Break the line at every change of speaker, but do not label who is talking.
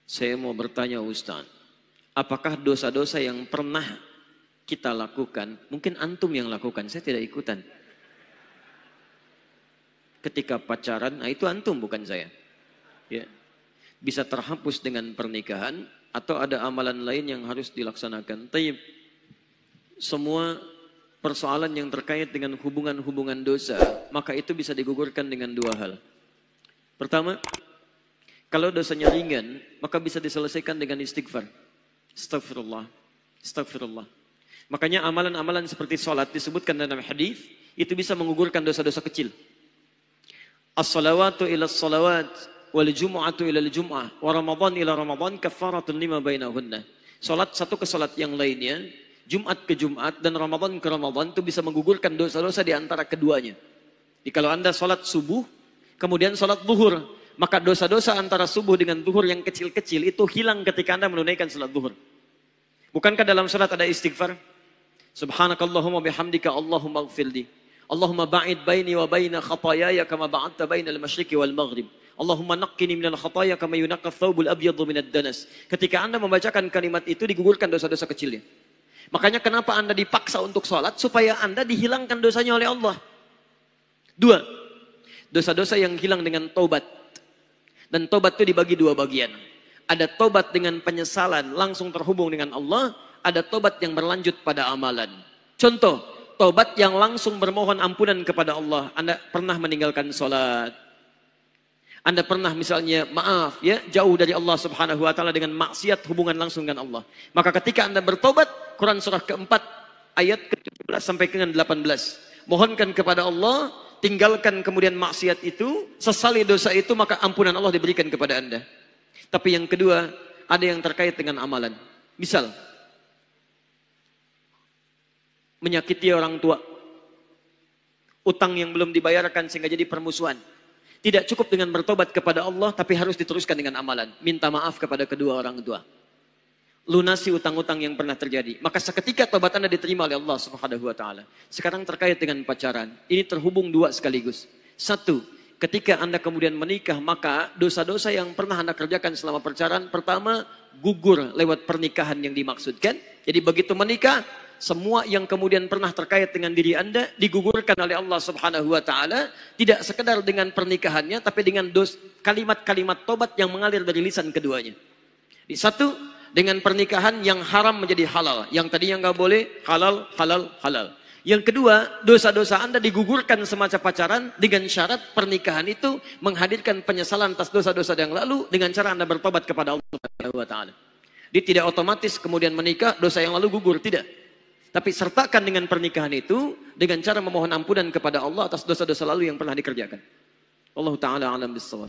Saya mau bertanya Ustaz, apakah dosa-dosa yang pernah kita lakukan, mungkin antum yang lakukan, saya tidak ikutan. Ketika pacaran, nah itu antum bukan saya. Ya. Bisa terhapus dengan pernikahan atau ada amalan lain yang harus dilaksanakan. Taib. Semua persoalan yang terkait dengan hubungan-hubungan dosa, maka itu bisa digugurkan dengan dua hal. Pertama, kalau dosanya ringan, maka bisa diselesaikan dengan istighfar. Astagfirullah, astagfirullah. Makanya amalan-amalan seperti sholat disebutkan dalam hadis itu bisa menggugurkan dosa-dosa kecil. As-salawatu ila as-salawat wal jumu'atu ila al-jum'ah wa ramadhan ila ramadhan kafaratun lima bainahunna. Salat satu ke salat yang lainnya, Jumat ke Jumat dan Ramadan ke Ramadan itu bisa menggugurkan dosa-dosa di antara keduanya. Jadi kalau Anda salat subuh, kemudian salat zuhur, maka dosa-dosa antara subuh dengan zuhur yang kecil-kecil itu hilang ketika Anda menunaikan salat zuhur. Bukankah dalam salat ada istighfar? Subhanakallahumma bihamdika Allahumma ighfirli. Allahumma ba'id baini wa baina khataayaya kama ba'adta bainal masyriqi wal maghrib. Allahumma naqqini minal khataaya kama yunaqqa thawbul abyadu minad danas. Ketika Anda membacakan kalimat itu digugurkan dosa-dosa kecilnya. Makanya kenapa Anda dipaksa untuk sholat? Supaya Anda dihilangkan dosanya oleh Allah. Dua, dosa-dosa yang hilang dengan taubat. Dan taubat itu dibagi dua bagian. Ada taubat dengan penyesalan langsung terhubung dengan Allah. Ada taubat yang berlanjut pada amalan. Contoh, taubat yang langsung bermohon ampunan kepada Allah. Anda pernah meninggalkan sholat. Anda pernah misalnya maaf ya jauh dari Allah Subhanahu wa taala dengan maksiat hubungan langsung dengan Allah. Maka ketika Anda bertobat, Quran surah keempat ayat ke-17 sampai dengan 18. Mohonkan kepada Allah, tinggalkan kemudian maksiat itu, sesali dosa itu, maka ampunan Allah diberikan kepada Anda. Tapi yang kedua, ada yang terkait dengan amalan. Misal menyakiti orang tua. Utang yang belum dibayarkan sehingga jadi permusuhan. Tidak cukup dengan bertobat kepada Allah, tapi harus diteruskan dengan amalan. Minta maaf kepada kedua orang tua. Lunasi utang-utang yang pernah terjadi. Maka seketika tobat Anda diterima oleh Allah Subhanahu wa taala. Sekarang terkait dengan pacaran. Ini terhubung dua sekaligus. Satu, ketika Anda kemudian menikah, maka dosa-dosa yang pernah Anda kerjakan selama pacaran, pertama, gugur lewat pernikahan yang dimaksudkan. Jadi begitu menikah, semua yang kemudian pernah terkait dengan diri Anda digugurkan oleh Allah Subhanahu wa taala, tidak sekedar dengan pernikahannya tapi dengan kalimat-kalimat tobat yang mengalir dari lisan keduanya. Di satu, dengan pernikahan yang haram menjadi halal, yang tadinya nggak boleh halal, halal, halal. Yang kedua, dosa-dosa Anda digugurkan semasa pacaran dengan syarat pernikahan itu menghadirkan penyesalan atas dosa-dosa yang lalu dengan cara Anda bertobat kepada Allah Subhanahu wa taala. Dia tidak otomatis kemudian menikah, dosa yang lalu gugur, tidak. Tapi sertakan dengan pernikahan itu dengan cara memohon ampunan kepada Allah atas dosa-dosa lalu yang pernah dikerjakan. Allah Ta'ala alam bissawab.